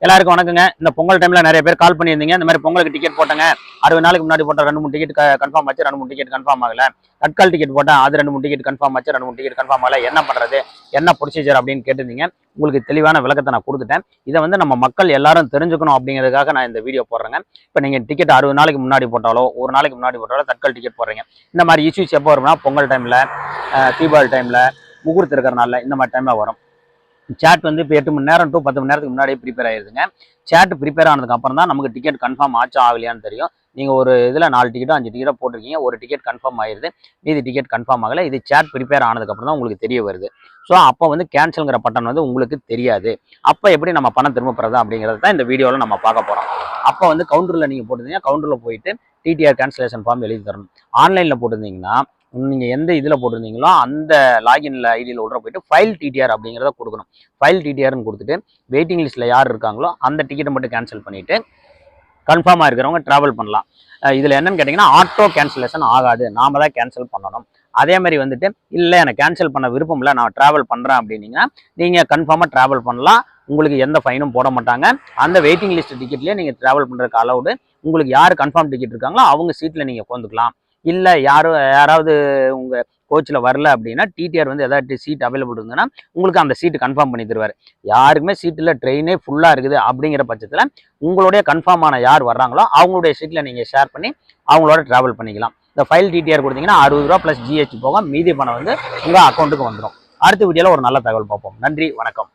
எல்லாருக்கும் வணக்கங்க. இந்த பொங்கல் டைம்ல நிறைய பேர் கால் பண்ணியிருந்தீங்க. இந்த மாதிரி பொங்கலுக்கு டிக்கெட் போட்டங்க, 60 நாளுக்கு முன்னாடி போட்ட 2-3 டிக்கெட் கன்ஃபார்ம் ஆச்சு, 2-3 டிக்கெட் கன்ஃபார்ம் ஆகல. தட்கால் டிக்கெட் போட்டேன், அது 2-3 டிக்கெட் கன்ஃபார்ம் ஆச்சு, 2-3 டிக்கெட் கன்ஃபார்ம் ஆகல. என்ன பண்றது, என்ன ப்ரொசீஜர் அப்படின்னு கேட்டிருந்தீங்க. உங்களுக்கு தெளிவான விளக்கத்தை நான் கொடுத்துட்டேன். இதை வந்து நம்ம மக்கள் எல்லாரும் தெரிஞ்சுக்கணும் அப்படிங்கிறதுக்காக நான் இந்த வீடியோ போடுறேங்க. இப்போ நீங்க டிக்கெட் 60 நாளைக்கு முன்னாடி போட்டாலோ, ஒரு நாளைக்கு முன்னாடி போட்டாலோ தட்கால் டிக்கெட் போடுறீங்க. இந்த மாதிரி இஷ்யூஸ் எப்போ வரும்னா பொங்கல் டைம்ல, தீபாவளி டைம்ல, முகூர்த்தம் இருக்கிறனால இந்த மாதிரி டைம்ல வரும். சேட் வந்து இப்போ 8 மணி நேரம் டு 10 மணி நேரத்துக்கு முன்னாடியே ப்ரிப்பேர் ஆயிருதுங்க. சேட் ப்ரிப்பேர் ஆனதுக்கு அப்புறம் தான் நமக்கு டிக்கெட் கன்ஃபார்ம் ஆச்சா ஆகலையான்னு தெரியும். நீங்கள் ஒரு இதில் 4 டிக்கெட்டோ 5 டிக்கெட்டோ போட்டிருக்கீங்க, ஒரு டிக்கெட் கன்ஃபார்ம் ஆயிருது, மீதி டிக்கெட் கன்ஃபார்ம் ஆகலை. இது சேட் ப்ரிப்பேர் ஆனதுக்கப்புறம் தான் உங்களுக்கு தெரிய வருது. ஸோ அப்போ வந்து கேன்சல்ங்கிற பட்டன் வந்து உங்களுக்கு தெரியாது. அப்போ எப்படி நம்ம பணம் திரும்ப பெறது அப்படிங்கிறது தான் இந்த வீடியோவில் நம்ம பார்க்க போகிறோம். அப்போ வந்து கவுண்டரில் நீங்கள் போட்டிருந்தீங்க, கவுண்டரில் போயிட்டு டிடிஆர் கேன்சலேஷன் ஃபார்ம் எழுதி தரணும். ஆன்லைனில் போட்டிருந்தீங்கன்னா நீங்கள் எந்த இதில் போட்டிருந்தீங்களோ அந்த லாகின்ல ஐடியில் உள்ள போயிட்டு ஃபைல் டிடிஆர் அப்படிங்கிறத கொடுக்கணும். ஃபைல் டிடிஆர்னு கொடுத்துட்டு வெயிட்டிங் லிஸ்ட்டில் யார் இருக்காங்களோ அந்த டிக்கெட்டை மட்டும் கேன்சல் பண்ணிவிட்டு கன்ஃபார்மாக இருக்கிறவங்க ட்ராவல் பண்ணலாம். இதில் என்னன்னு கேட்டிங்கன்னா ஆட்டோ கேன்சலேஷன் ஆகாது, நாம தான் கேன்சல் பண்ணணும். அதே மாதிரி வந்துட்டு இல்லை எனக்கு கேன்சல் பண்ண விருப்பம் இல்லை, நான் ட்ராவல் பண்ணுறேன் அப்படின்னீங்கன்னா நீங்கள் கன்ஃபார்மாக ட்ராவல் பண்ணலாம். உங்களுக்கு எந்த ஃபைனும் போட மாட்டாங்க. அந்த வெயிட்டிங் லிஸ்ட் டிக்கெட்லேயே நீங்கள் ட்ராவல் பண்ணுறதுக்கு அலவுடு. உங்களுக்கு யார் கன்ஃபார்ம் டிக்கெட் இருக்காங்களோ அவங்க சீட்டில் நீங்கள் உட்காந்துக்கலாம். இல்லை யாராவது உங்கள் கோச்சில் வரல அப்படின்னா டிடிஆர் வந்து ஏதாவது சீட் அவைலபிள் இருந்ததுன்னா உங்களுக்கு அந்த சீட்டு கன்ஃபார்ம் பண்ணி தருவார். யாருக்குமே சீட்டில் ட்ரெயினே ஃபுல்லாக இருக்குது அப்படிங்கிற பட்சத்தில் உங்களுடைய கன்ஃபார்மான யார் வர்றாங்களோ அவங்களுடைய சீட்டில் நீங்கள் ஷேர் பண்ணி அவங்களோட ட்ராவல் பண்ணிக்கலாம். இந்த ஃபைல் டிடிஆர் கொடுத்தீங்கன்னா 60 ரூபா ப்ளஸ் ஜிஎஸ்டி போக மீதி பணம் வந்து உங்கள் அக்கௌண்ட்டுக்கு வந்துடும். அடுத்த வீடியோவில் ஒரு நல்ல தகவல் பார்ப்போம். நன்றி, வணக்கம்.